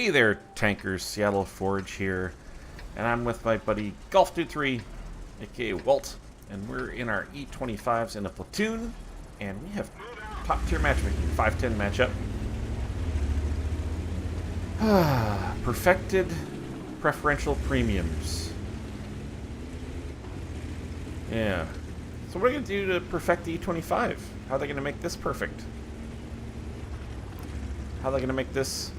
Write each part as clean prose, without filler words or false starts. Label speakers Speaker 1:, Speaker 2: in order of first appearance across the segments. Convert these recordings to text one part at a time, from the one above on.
Speaker 1: Hey there, tankers. Seattle Forge here. And I'm with my buddy Golf Dude 3, aka Walt. And we're in our e25s in a platoon. And we have top tier matchmaking, 5-10 matchup. Perfected preferential premiums. Yeah. So what are we going to do to perfect the e25? How are they going to make this perfect? How are they going to make this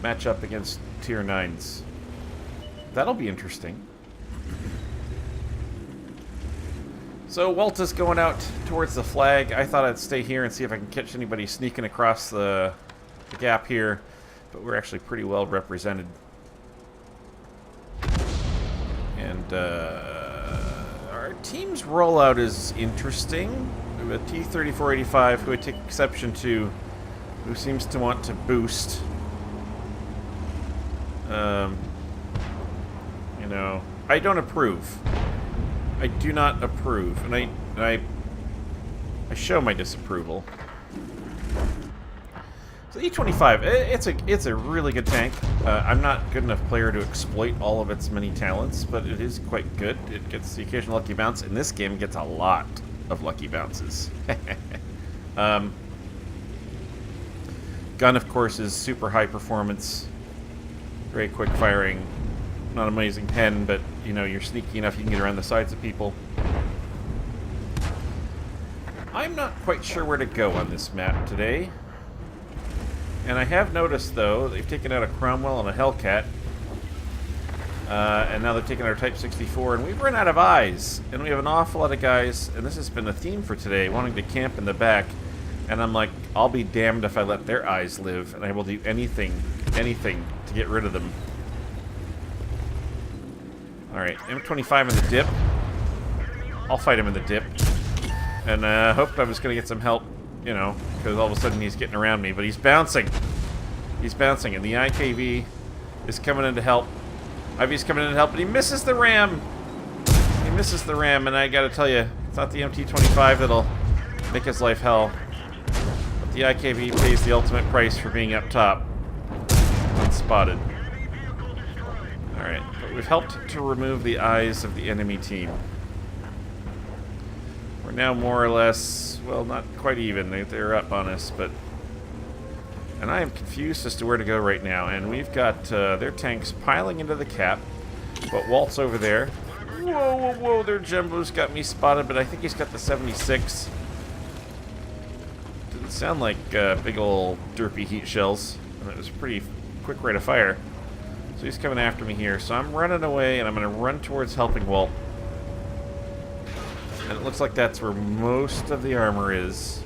Speaker 1: match up against tier 9s? That'll be interesting. So Walt is going out towards the flag. I thought I'd stay here and see if I can catch anybody sneaking across the gap here, but we're actually pretty well represented. And our team's rollout is interesting. We have a T-3485 who I take exception to, who seems to want to boost. You know, I don't approve. I do not approve, and I show my disapproval. So E25, it's a really good tank. I'm not a good enough player to exploit all of its many talents, but it is quite good. It gets the occasional lucky bounce. In this game, it gets a lot of lucky bounces. Gun, of course, is super high performance, very quick firing. Not amazing pen, but you know, you're sneaky enough you can get around the sides of people. I'm not quite sure where to go on this map today. And I have noticed, though, they've taken out a Cromwell and a Hellcat. And now they've taken our Type 64, and we've run out of eyes. And we have an awful lot of guys, and this has been a theme for today, wanting to camp in the back. And I'm like, I'll be damned if I let their eyes live, and I will do anything to get rid of them. Alright, M25 in the dip. I'll fight him in the dip. And I hoped I was going to get some help, you know, because all of a sudden he's getting around me. But he's bouncing. He's bouncing, and the IKV is coming in to help. Ivy's coming in to help, but he misses the ram. He misses the ram, and I got to tell you, it's not the MT25 that'll make his life hell. But the IKV pays the ultimate price for being up top. Unspotted. Alright, but we've helped to remove the eyes of the enemy team. We're now more or less, well, not quite even. They're up on us, but... And I am confused as to where to go right now. And we've got their tanks piling into the cap. But Walt's over there. Whoa, whoa, whoa, their Jumbo's got me spotted, but I think he's got the 76. Didn't sound like big ol' derpy heat shells. And it was a pretty quick rate of fire. So he's coming after me here. So I'm running away, and I'm going to run towards helping Walt. And it looks like that's where most of the armor is.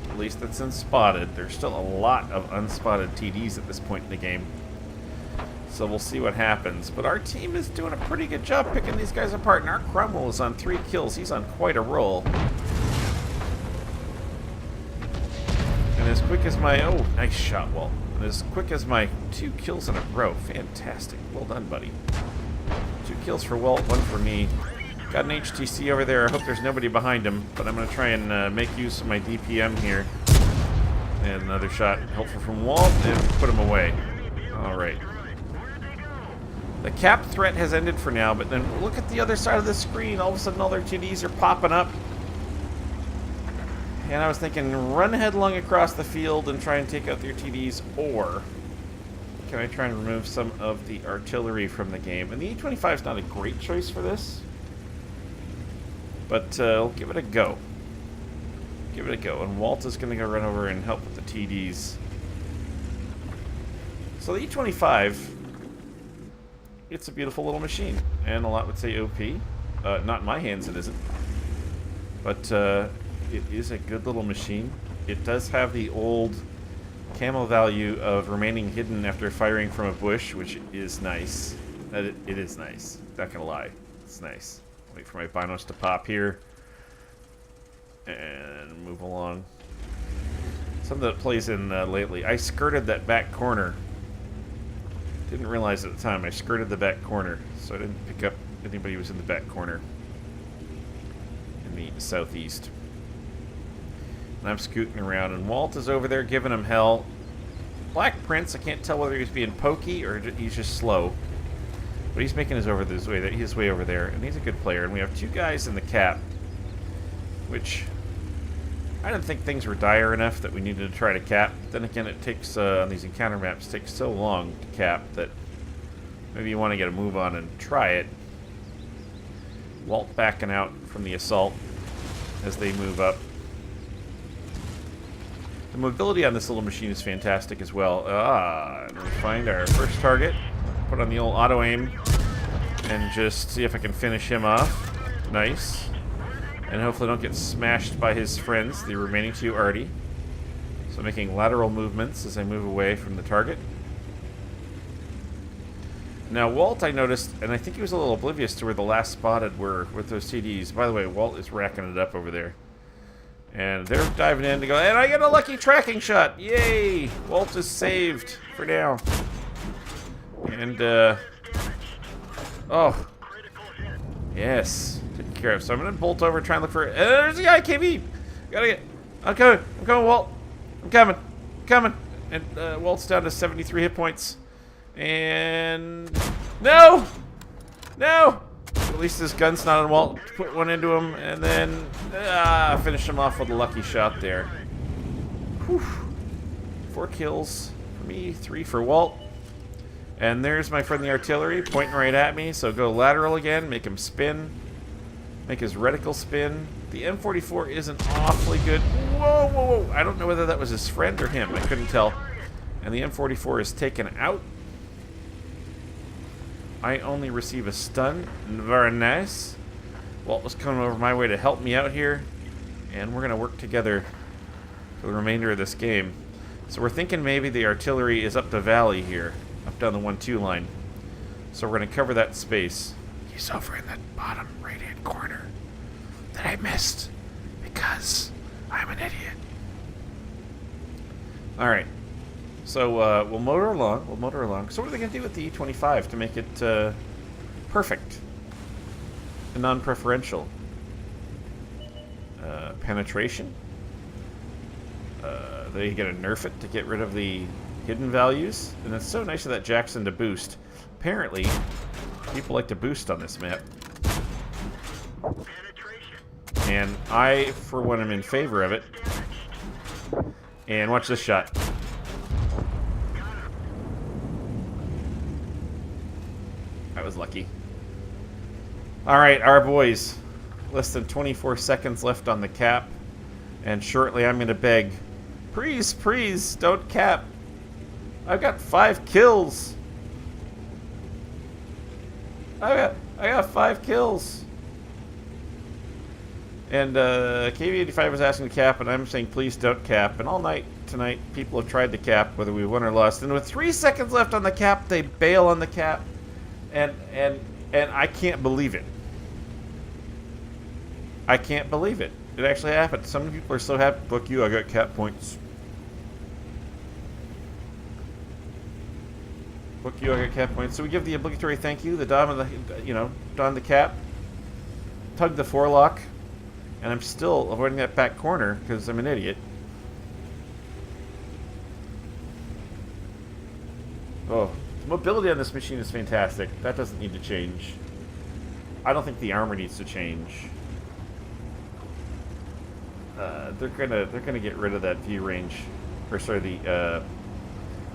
Speaker 1: At least that's unspotted. There's still a lot of unspotted TDs at this point in the game. So we'll see what happens. But our team is doing a pretty good job picking these guys apart. And our Cromwell is on 3 kills. He's on quite a roll. And as quick as my... Oh, nice shot, Walt. And as quick as my 2 kills in a row. Fantastic. Well done, buddy. 2 kills for Walt, 1 for me. Got an HTC over there. I hope there's nobody behind him. But I'm going to try and make use of my DPM here. And another shot. Helpful from Walt. And put him away. Alright. The cap threat has ended for now. But then look at the other side of the screen. All of a sudden all their TDs are popping up. And I was thinking, run headlong across the field and try and take out their TDs, or can I try and remove some of the artillery from the game? And the E25 is not a great choice for this, but I'll give it a go. Give it a go. And Walt is going to go run over and help with the TDs. So the E25, it's a beautiful little machine, and a lot would say OP. Not in my hands, it isn't. But it is a good little machine. It does have the old camo value of remaining hidden after firing from a bush, which is nice. It is nice. Not gonna lie. It's nice. Wait for my binos to pop here. And move along. Something that plays in lately. I skirted that back corner. Didn't realize at the time. I skirted the back corner, so I didn't pick up anybody who was in the back corner. In the southeast. And I'm scooting around, and Walt is over there giving him hell. Black Prince, I can't tell whether he's being pokey or he's just slow. But he's making his way over there, and he's a good player. And we have 2 guys in the cap, which I didn't think things were dire enough that we needed to try to cap. Then again, it takes, on these encounter maps, it takes so long to cap that maybe you want to get a move on and try it. Walt backing out from the assault as they move up. The mobility on this little machine is fantastic as well. And we find our first target. Put on the old auto aim and just see if I can finish him off. Nice. And hopefully don't get smashed by his friends, the remaining 2 arty. So making lateral movements as I move away from the target. Now Walt, I noticed, and I think he was a little oblivious to where the last spotted were with those TDs. By the way, Walt is racking it up over there. And they're diving in to go, and I get a lucky tracking shot! Yay! Walt is saved for now. And, oh. Yes. Taken care of. So I'm going to bolt over and try and look for... there's the IKV! Gotta get... I'm coming, Walt. I'm coming. And, Walt's down to 73 hit points. And... No! At least his gun's not on Walt. Put one into him, and then... finish him off with a lucky shot there. Whew. 4 kills for me, 3 for Walt. And there's my friend the artillery, pointing right at me. So go lateral again, make him spin. Make his reticle spin. The M44 isn't awfully good. Whoa. I don't know whether that was his friend or him. I couldn't tell. And the M44 is taken out. I only receive a stun. Very nice. Walt was coming over my way to help me out here. And we're going to work together for the remainder of this game. So we're thinking maybe the artillery is up the valley here. Up down the 1-2 line. So we're going to cover that space. He's over in that bottom right-hand corner that I missed because I'm an idiot. Alright. So we'll motor along. So what are they going to do with the e25 to make it perfect and non-preferential? Penetration. They going to nerf it to get rid of the hidden values, and it's so nice of that Jackson to boost. Apparently, people like to boost on this map. And I, for one, am in favor of it. And watch this shot. I was lucky. Alright, our boys. Less than 24 seconds left on the cap. And shortly I'm going to beg, please, don't cap. I've got 5 kills. I got 5 kills. And KV85 was asking to cap, and I'm saying please don't cap. And all night tonight, people have tried to cap, whether we won or lost. And with 3 seconds left on the cap, they bail on the cap, and I can't believe it. I can't believe it. It actually happened. Some people are so happy. Fuck you, I got cap points. Fuck you, I got cap points. So we give the obligatory thank you. The Dom and the, don the cap. Tug the forelock. And I'm still avoiding that back corner because I'm an idiot. Oh, the mobility on this machine is fantastic. That doesn't need to change. I don't think the armor needs to change. They're gonna get rid of that view range, or sorry, the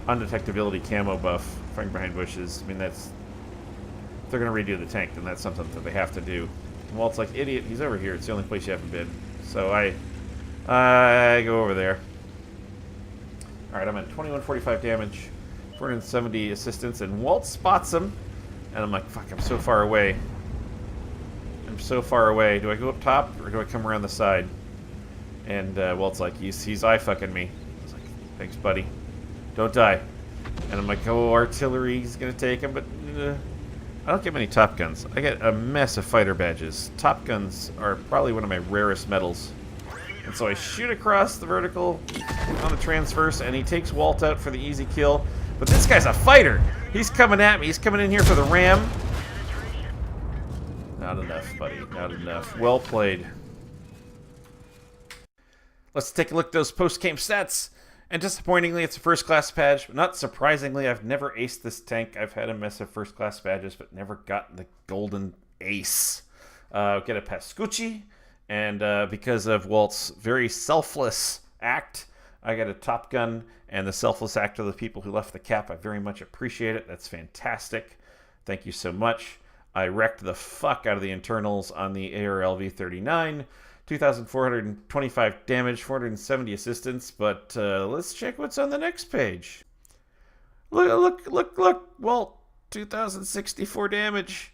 Speaker 1: undetectability camo buff, fighting behind bushes. I mean, if they're gonna redo the tank, then that's something that they have to do. And Walt's like, idiot, he's over here. It's the only place you haven't been. So I go over there. All right, I'm at 2145 damage, 470 assistance, and Walt spots him, and I'm like, fuck, I'm so far away. I'm so far away. Do I go up top or do I come around the side? And Walt's like, he's eye-fucking me. I was like, thanks, buddy. Don't die. And I'm like, oh, artillery's gonna take him, but I don't get many Top Guns. I get a mess of fighter badges. Top Guns are probably one of my rarest medals. And so I shoot across the vertical on the transverse, and he takes Walt out for the easy kill. But this guy's a fighter. He's coming at me. He's coming in here for the ram. Not enough, buddy. Not enough. Well played. Let's take a look at those post-game stats. And disappointingly, it's a first class badge. But not surprisingly, I've never aced this tank. I've had a mess of first class badges, but never gotten the golden ace. Get a Pascucci, and because of Walt's very selfless act, I got a Top Gun and the selfless act of the people who left the cap. I very much appreciate it. That's fantastic. Thank you so much. I wrecked the fuck out of the internals on the ARLV-39. 2,425 damage, 470 assistance, but let's check what's on the next page. Look. Walt, 2,064 damage.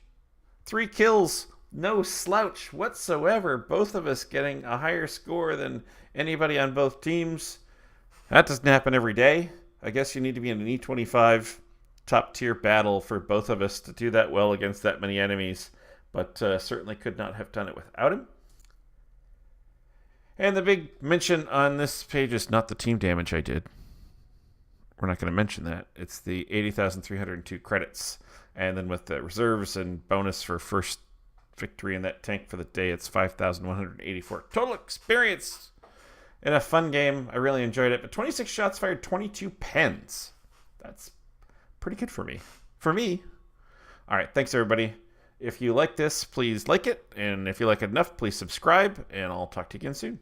Speaker 1: 3 kills. No slouch whatsoever. Both of us getting a higher score than anybody on both teams. That doesn't happen every day. I guess you need to be in an E25 top tier battle for both of us to do that well against that many enemies, but certainly could not have done it without him. And the big mention on this page is not the team damage I did. We're not going to mention that. It's the 80,302 credits. And then with the reserves and bonus for first victory in that tank for the day, it's 5,184. Total experience in a fun game. I really enjoyed it. But 26 shots fired, 22 pens. That's pretty good for me. All right, thanks everybody. If you like this, please like it. And if you like it enough, please subscribe. And I'll talk to you again soon.